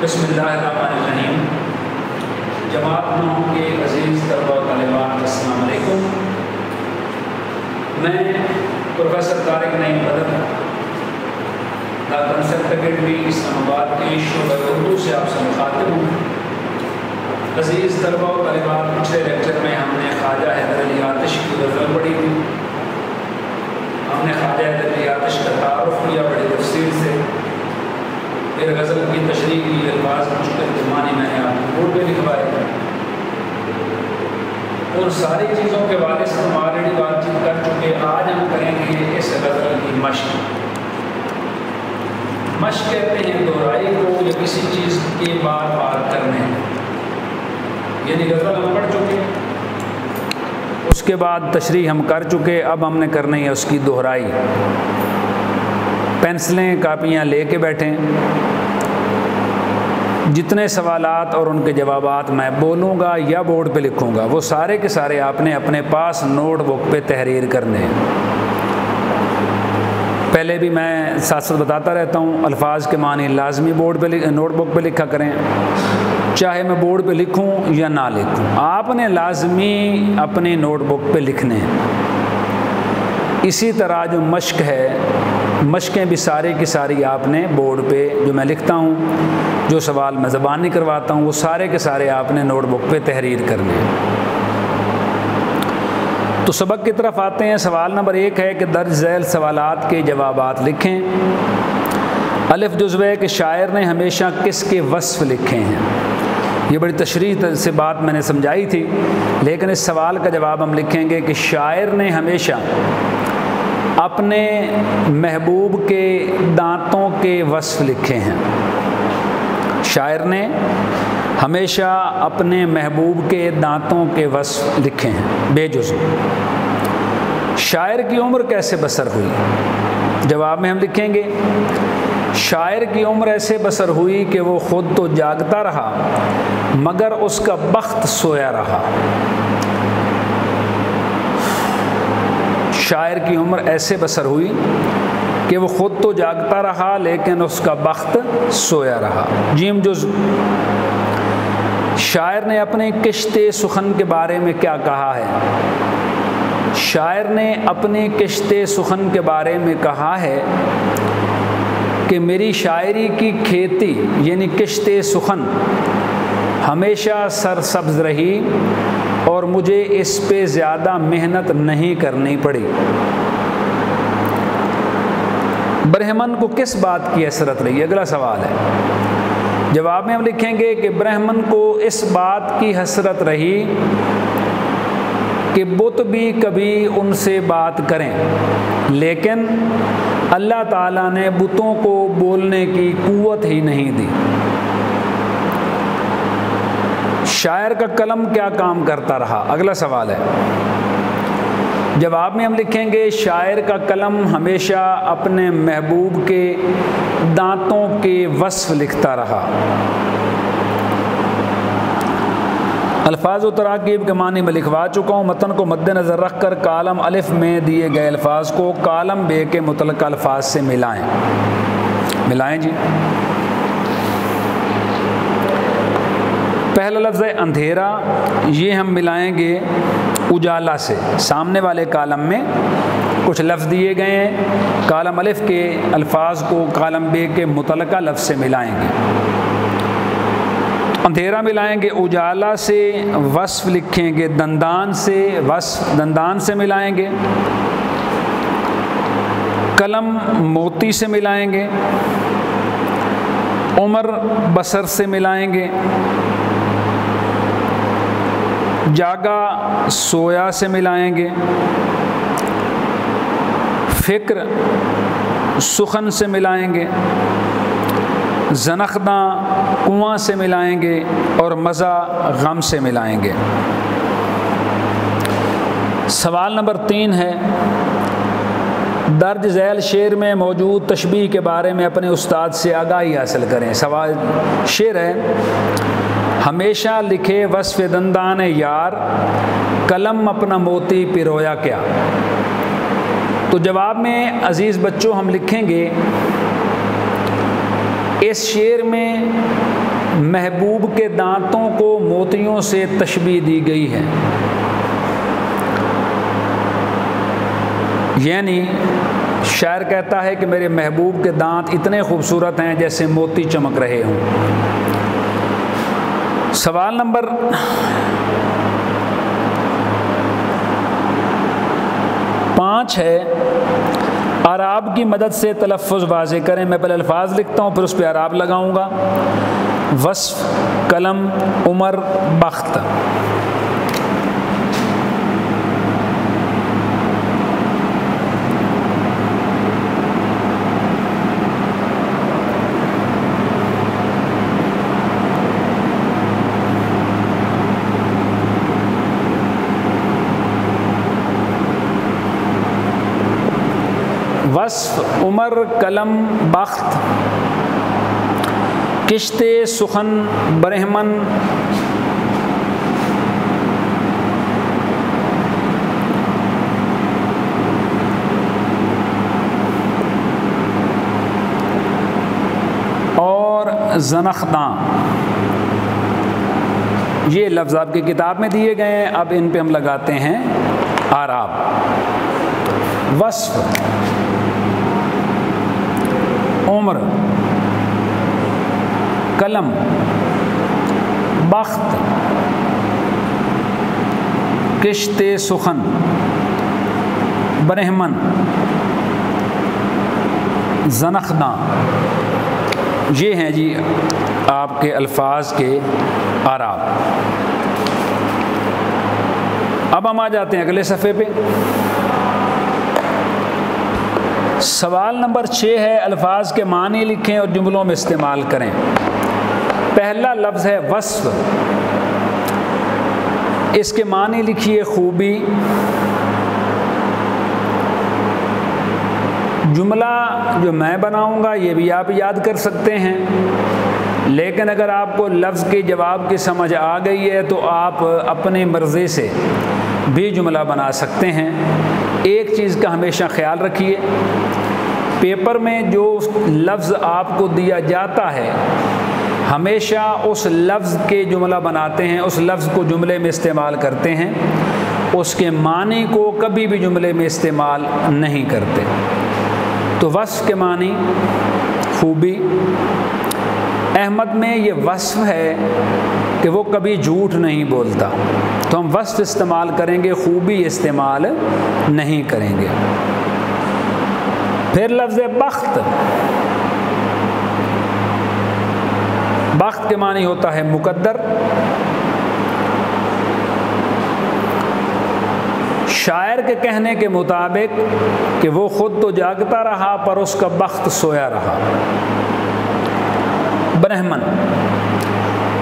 बिस्मिल्लाहिर्रहमानिर्रहीम। जमात नौ के अज़ीज़ तलबा व तालिबात, अस्सलाम वालेकुम। मैं प्रोफेसर तारिक नईम बदर द कंसेप्ट अकेडमी इस्लामाबाद के शोबा उर्दू से आपसे मुखातिब हूँ। अज़ीज़ तलबा व तालिबात, पिछले लेक्चर में हमने ख्वाजा हैदर अली आतिश की गज़ल पढ़ी थी। हमने ख्वाजा हैदर अली आतिश का तारुफ़ किया बड़ी तफसील से। फिर गज़ल की तशरीह की, अल्फाज मुश्किल जुर्मानी मैंने आपको बोर्ड पर लिखवाए। और सारी चीज़ों के बारे में हम ऑलरेडी बातचीत कर चुके। आज हम करेंगे इस गज़ल की मश्क। मश्क कहते हैं दोहराई को या किसी चीज़ के बार बार करने। यानी गज़ल हम पढ़ चुके, उसके बाद तशरीह हम कर चुके, अब हमने करनी है उसकी दोहराई। पेंसिलें कापियाँ लेके बैठें। जितने सवालात और उनके जवाबात मैं बोलूँगा या बोर्ड पे लिखूँगा, वो सारे के सारे आपने अपने पास नोटबुक पे तहरीर करने हैं। पहले भी मैं साथ साथ बताता रहता हूँ, अल्फाज के मानी लाजमी बोर्ड पे नोटबुक पे लिखा करें, चाहे मैं बोर्ड पे लिखूँ या ना लिखूँ, आपने लाजमी अपने नोटबुक पे लिखने हैं। इसी तरह जो मश्क है, मश्कें भी सारी की सारी आपने बोर्ड पे, जो मैं लिखता हूँ, जो सवाल मैं ज़बानी करवाता हूँ, वो सारे के सारे आपने नोटबुक पे तहरीर करने हैं। तो सबक की तरफ आते हैं। सवाल नंबर 1 है कि दर्ज झैल सवालात के जवाबात लिखें। अलिफ जुज़्व है कि शायर ने हमेशा किसके वस्फ़ लिखे हैं। ये बड़ी तशरीह से बात मैंने समझाई थी, लेकिन इस सवाल का जवाब हम लिखेंगे कि शायर ने हमेशा अपने महबूब के दांतों के वस्फ़ लिखे हैं। शायर ने हमेशा अपने महबूब के दांतों के वस्फ़ लिखे हैं बेजुज़। शायर की उम्र कैसे बसर हुई? जवाब में हम लिखेंगे, शायर की उम्र ऐसे बसर हुई कि वो ख़ुद तो जागता रहा मगर उसका बख्त सोया रहा। शायर की उम्र ऐसे बसर हुई कि वो ख़ुद तो जागता रहा लेकिन उसका बख्त सोया रहा। जीम जुज़। शायर ने अपने किश्ते सुखन के बारे में क्या कहा है? शायर ने अपने किश्ते सुखन के बारे में कहा है कि मेरी शायरी की खेती यानी किश्ते सुखन हमेशा सरसब्ज़ रही और मुझे इस पे ज़्यादा मेहनत नहीं करनी पड़ी। ब्रह्मन को किस बात की हसरत रही? अगला सवाल है। जवाब में हम लिखेंगे कि ब्रह्मन को इस बात की हसरत रही कि बुत भी कभी उनसे बात करें, लेकिन अल्लाह ताला ने बुतों को बोलने की कुव्वत ही नहीं दी। शायर का कलम क्या काम करता रहा? अगला सवाल है। जवाब में हम लिखेंगे शायर का कलम हमेशा अपने महबूब के दांतों के वस्फ़ लिखता रहा। अल्फाज व तराकीब के मानी में लिखवा चुका हूँ। मतन को मद्देनज़र रख कर कालम अलिफ में दिए गए अल्फाज को कालम बे के मुतल्लिक़ अल्फाज से मिलाएं जी। पहला लफ्ज़ है अंधेरा, ये हम मिलाएंगे उजाला से। सामने वाले कालम में कुछ लफ्ज़ दिए गए हैं, कालम अलिफ के अल्फाज को कालम बे के मुतल्लिक़ा लफ्ज़ से मिलाएंगे। अंधेरा मिलाएंगे उजाला से, वस्फ़ लिखेंगे दंदान से, वस्फ़ दंदान से मिलाएंगे। कलम मोती से मिलाएंगे। उम्र बसर से मिलाएंगे। जागा सोया से मिलाएंगे। फ़िक्र सुखन से मिलाएंगे। ज़नख़दा कुआं से मिलाएंगे और मज़ा गम से मिलाएंगे। सवाल नंबर 3 है। दर्ज झैल शेर में मौजूद तशबीह के बारे में अपने उस्ताद से आगाही हासिल करें। सवाल शेर है, हमेशा लिखे वस्फ़ दंदान यार, कलम अपना मोती पिरोया क्या। तो जवाब में अज़ीज़ बच्चों हम लिखेंगे, इस शेर में महबूब के दांतों को मोतियों से तशबीह दी गई है। यानी शायर कहता है कि मेरे महबूब के दांत इतने खूबसूरत हैं जैसे मोती चमक रहे हों। सवाल नंबर 5 है, आराब की मदद से तलफ़्फ़ुज़ वाज़े करें। मैं पहले अल्फाज लिखता हूँ, फिर उस पर आराब लगाऊंगा। वस्फ़, कलम, उमर, बख्त। वस्फ़, उमर, कलम, बख्त, किश्ते, सुखन, बरहमन, और ज़नख़दां। ये लफ्ज़ आपकी किताब में दिए गए हैं। अब इन पे हम लगाते हैं आराब। वस्फ़, उम्र, कलम, बख्त, किश्ते सुखन, बरहमन, ज़नख़दां, ये हैं जी आपके अल्फाज के आराब। अब हम आ जाते हैं अगले सफ़े पे। सवाल नंबर 6 है, अल्फाज के मानी लिखें और जुमलों में इस्तेमाल करें। पहला लफ्ज़ है वस्फ़। इसके मानी लिखिए खूबी। जुमला जो मैं बनाऊंगा ये भी आप याद कर सकते हैं, लेकिन अगर आपको लफ्ज़ के जवाब की समझ आ गई है तो आप अपने मर्ज़ी से भी जुमला बना सकते हैं। एक चीज़ का हमेशा ख्याल रखिए, पेपर में जो लफ्ज़ आपको दिया जाता है हमेशा उस लफ्ज़ के जुमला बनाते हैं, उस लफ्ज़ को जुमले में इस्तेमाल करते हैं, उसके मानी को कभी भी जुमले में इस्तेमाल नहीं करते। तो वस्फ़ के मानी खूबी। अहमद में ये वस्फ़ है कि वो कभी झूठ नहीं बोलता, तो हम वस्फ़ इस्तेमाल करेंगे, खूबी इस्तेमाल नहीं करेंगे। फिर लफ्ज़ बख्त। बख्त के मानी होता है मुकद्दर। शायर के कहने के मुताबिक कि वो खुद तो जागता रहा पर उसका बख्त सोया रहा। ब्रह्मन,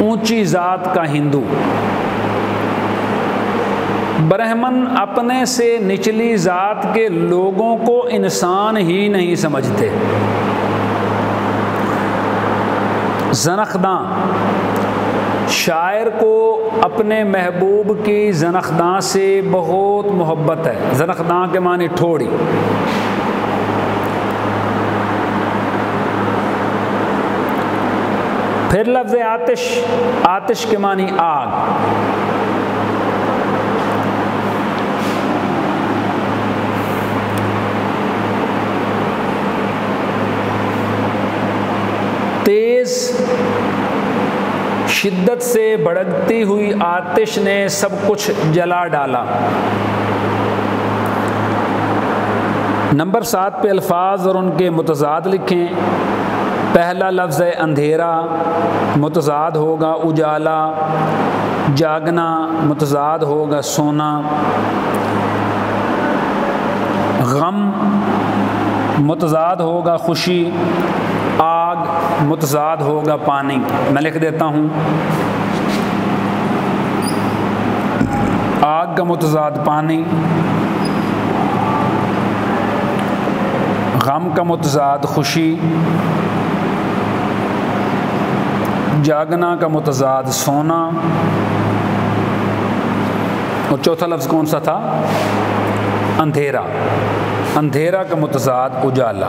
ऊंची जात का हिंदू। ब्रह्मन अपने से निचली जात के लोगों को इंसान ही नहीं समझते। ज़नख़दां, शायर को अपने महबूब की ज़नख़दां से बहुत मोहब्बत है। ज़नख़दां के मानी ठोड़ी। फिर लफ्ज़ आतिश। आतिश के मानी आग। तेज़, शिद्दत से भड़कती हुई आतिश ने सब कुछ जला डाला। नंबर 7 पे अल्फाज और उनके मुतज़ाद लिखें। पहला लफ्ज़ है अंधेरा, मुतज़ाद होगा उजाला। जागना, मुतज़ाद होगा सोना। गम, मुतज़ाद होगा खुशी। आग, मुतज़ाद होगा पानी। मैं लिख देता हूँ, आग का मुतज़ाद पानी, गम का मुतज़ाद खुशी, जागना का मुतज़ाद सोना, और चौथा लफ्ज़ कौन सा था? अंधेरा। अंधेरा का मुतज़ाद उजाला।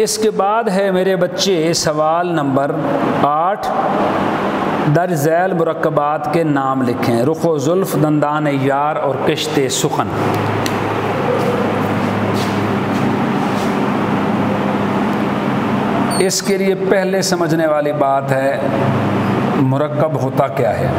इसके बाद है मेरे बच्चे सवाल नंबर 8, दर्ज झैल मुरक्कबात के नाम लिखें। रुखो जुल्फ, दंदान यार और किश्ते सुखन। इसके लिए पहले समझने वाली बात है मुरक्कब होता क्या है।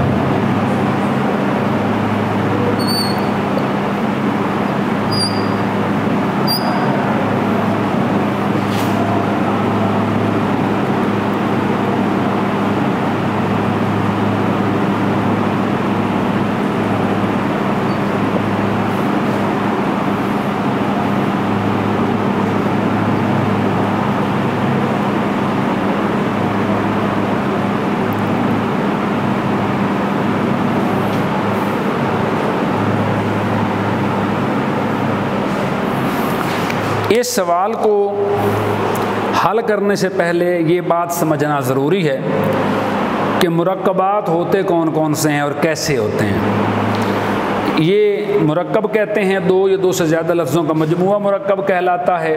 इस सवाल को हल करने से पहले ये बात समझना ज़रूरी है कि मुरक्कबात होते कौन कौन से हैं और कैसे होते हैं। ये मुरक्कब कहते हैं दो या दो से ज़्यादा लफ्ज़ों का मजमूआ मुरक्कब कहलाता है।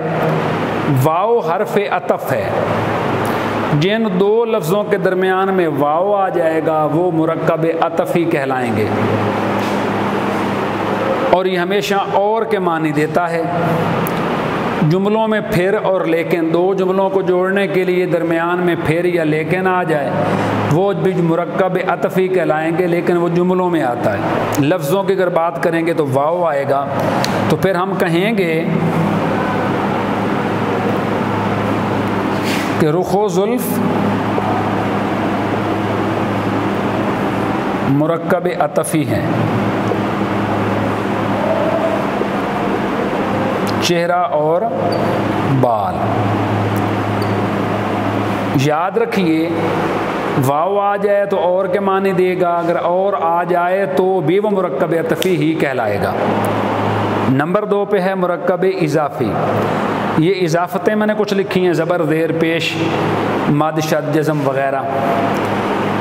वाव हर्फ अतफ़ है। जिन दो लफ्ज़ों के दरमियान में वाव आ जाएगा वो मुरक्कब अतफ़ी कहलाएंगे और ये हमेशा और के मानी देता है। जुमलों में फिर और लेकिन, दो जुमलों को जोड़ने के लिए दरमियान में फिर या लेकिन आ जाए वो भी मुरक्कब अतफ़ी कहलाएंगे, लेकिन वो जुमलों में आता है। लफ्ज़ों की अगर बात करेंगे तो वाव आएगा, तो फिर हम कहेंगे कि रुखो जुल्फ मुरक्कब अतफ़ी हैं, चेहरा और बाल। याद रखिए वाव आ जाए तो और के मानी देगा, अगर और आ जाए तो भी वो मुरक्कब अतफ़ी ही कहलाएगा। नंबर 2 पे है मुरक्कब इज़ाफ़ी। ये इज़ाफ़तें मैंने कुछ लिखी हैं, ज़बर, ज़ेर, पेश, मद, शद, जज़म वग़ैरह।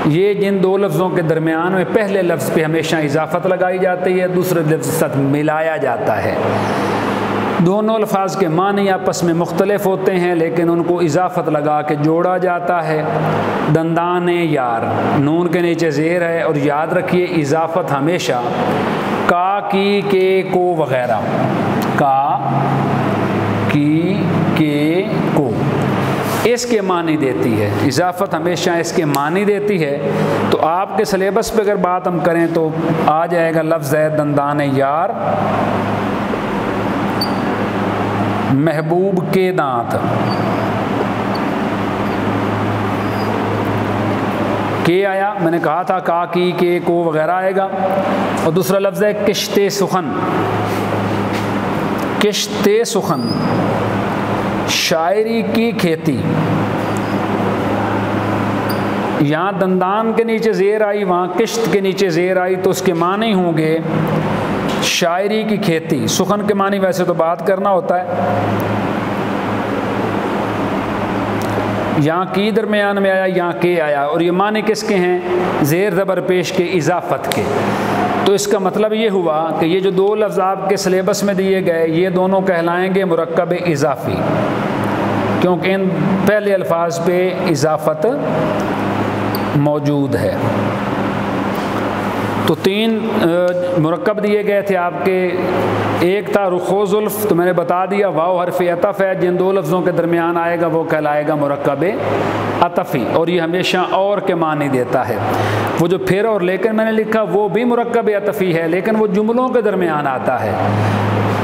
ये जिन दो लफ्ज़ों के दरमियान में पहले लफ्ज़ पे हमेशा इज़ाफ़त लगाई जाती है, दूसरे लफ्ज़ के साथ मिलाया जाता है। दोनों अल्फाज के मानी आपस में मुख्तलिफ होते हैं लेकिन उनको इजाफत लगा के जोड़ा जाता है। दंदान यार, नून के नीचे ज़ेर है, और याद रखिए इजाफत हमेशा का, की, के, को वग़ैरह, का, की, के, को इसके मानी देती है। इजाफत हमेशा इसके मानी देती है। तो आपके सिलेबस पे अगर बात हम करें तो आ जाएगा लफ्ज़ है दंदान यार, महबूब के दांत, के आया, मैंने कहा था का, की, के, को वगैरह आएगा। और दूसरा लफ्ज़ है किश्ते सुखन, किश्ते सुखन, शायरी की खेती। यहाँ दंदान के नीचे ज़ेर आई, वहाँ किश्त के नीचे ज़ेर आई, तो उसके मानी होंगे शायरी की खेती। सुखन के मानी वैसे तो बात करना होता है, यहाँ की दरमियान में आया, यहाँ के आया, और ये मानी किसके हैं? ज़ेर ज़बर पेश के, इजाफत के। तो इसका मतलब ये हुआ कि ये जो दो लफ्ज़ आपके सिलेबस में दिए गए ये दोनों कहलाएंगे मुरक्कब इजाफ़ी, क्योंकि इन पहले अल्फाज पे इजाफत मौजूद है। तो 3 मुरक्कब दिए गए थे आपके। एक था रुखो जुल्फ, तो मैंने बता दिया वाव हर्फ अतफ़ है, जिन दो लफ्ज़ों के दरमियान आएगा वो कहलाएगा मुरक्कब अतफ़ी, और ये हमेशा और के मानी देता है। वो जो फिर और लेकिन मैंने लिखा वो भी मुरक्कब अतफ़ी है, लेकिन वो जुमलों के दरमियान आता है।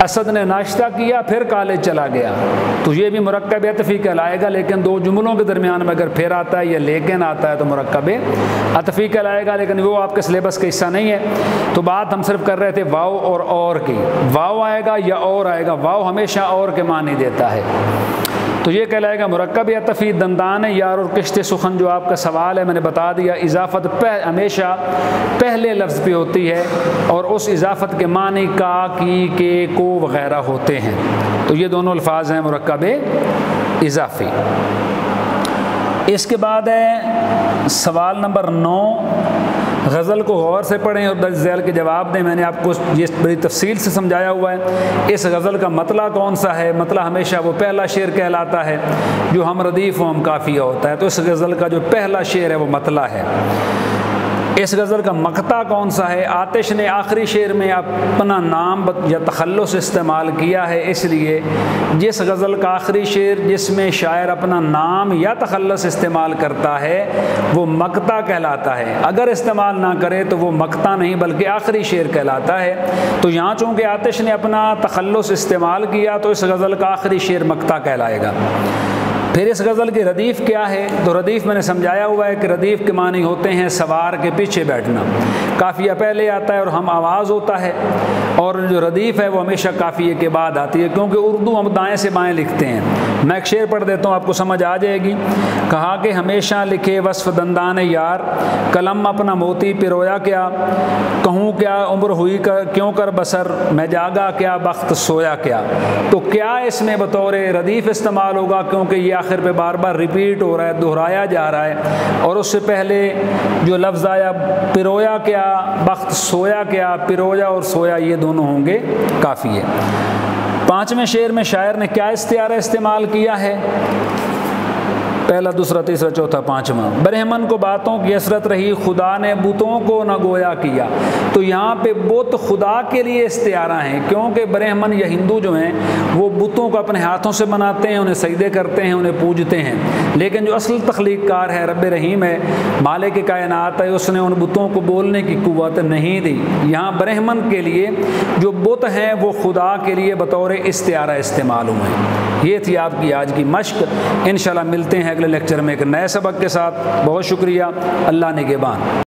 असद ने नाश्ता किया फिर कॉलेज चला गया, तो ये भी मुरक्कब अतफ़ी कहलाएगा, लेकिन दो जुमलों के दरमियान में अगर फिर आता है या लेकिन आता है तो मुरक्कब अतफ़ी कहलाएगा, लेकिन वो आपके सिलेबस का हिस्सा नहीं है। तो बात हम सिर्फ कर रहे थे वाव और की। वाव आएगा या और आएगा, वाव हमेशा और के मानी देता है, तो ये कहलाएगा मुरक्कब अतफ़ी। दंदान यार और किश्ते सुखन जो आपका सवाल है मैंने बता दिया, इजाफत हमेशा पहले लफ्ज़ पे होती है और उस इजाफत के मानी का, की, के, को वग़ैरह होते हैं। तो ये दोनों अल्फाज हैं मुरक्कब इजाफ़ी। इसके बाद है सवाल नंबर 9, गज़ल को गौर से पढ़ें और दर्ज झैल के जवाब दें। मैंने आपको ये बड़ी तफसील से समझाया हुआ है। इस गज़ल का मतला कौन सा है? मतला हमेशा वो पहला शेर कहलाता है जो हम रदीफ़ व हम काफ़िया होता है। तो इस गज़ल का जो पहला शेर है वो मतला है। इस गज़ल का मकता कौन सा है? आतिश ने आखिरी शेर में अपना नाम या तखल्लुस इस्तेमाल किया है, इसलिए जिस गज़ल का आखिरी शेर जिसमें शायर अपना नाम या तखल्लुस इस्तेमाल करता है वो मकता कहलाता है। अगर इस्तेमाल ना करे तो वो मकता नहीं बल्कि आखिरी शेर कहलाता है। तो यहाँ चूँकि आतिश ने अपना तखल्लुस इस्तेमाल किया तो इस गज़ल का आखिरी शेर मकता कहलाएगा। फिर इस गज़ल की रदीफ़ क्या है? तो रदीफ़ मैंने समझाया हुआ है कि रदीफ़ के मानी होते हैं सवार के पीछे बैठना। काफ़िया पहले आता है और हम आवाज़ होता है, और जो रदीफ़ है वो हमेशा काफ़िए के बाद आती है, क्योंकि उर्दू हम दाएँ से बाएँ लिखते हैं। मैं एक शेर पढ़ देता हूँ, आपको समझ आ जाएगी। कहा कि हमेशा लिखे वस्फ़ दंदान यार, कलम अपना मोती पिरोया क्या, कहूँ क्या उम्र हुई क्यों कर बसर, मैं जागा क्या बख्त सोया क्या। तो क्या इसमें बतौर रदीफ़ इस्तेमाल होगा, क्योंकि ये आखिर पे बार बार रिपीट हो रहा है, दोहराया जा रहा है। और उससे पहले जो लफ्ज़ आया पिरोया क्या बख्त सोया क्या, पिरोया और सोया ये दोनों होंगे काफ़ी है। पाँचवें शेर में शायर ने क्या इस्तिआरा इस्तेमाल किया है? पहला, दूसरा, तीसरा, चौथा, पाँचवा। ब्रह्मन को बातों की हसरत रही, खुदा ने बुतों को न गोया किया। तो यहाँ पे बुत खुदा के लिए इस्तिआरा हैं, क्योंकि ब्रह्मन या हिंदू जो हैं वो बुतों को अपने हाथों से बनाते हैं, उन्हें सजदे करते हैं, उन्हें पूजते हैं। लेकिन जो असल तख्लीक़कार है, रब रहीम है, मालिक कायनात है, उसने उन बुतों को बोलने की कुव्वत नहीं दी। यहाँ ब्रह्मन के लिए जो बुत हैं वो खुदा के लिए बतौर इस्तिआरा इस्तेमाल हुए हैं। ये थी आपकी आज की मश्क। इंशाल्लाह मिलते हैं अगले लेक्चर में एक नए सबक के साथ। बहुत शुक्रिया। अल्लाह निगहबान।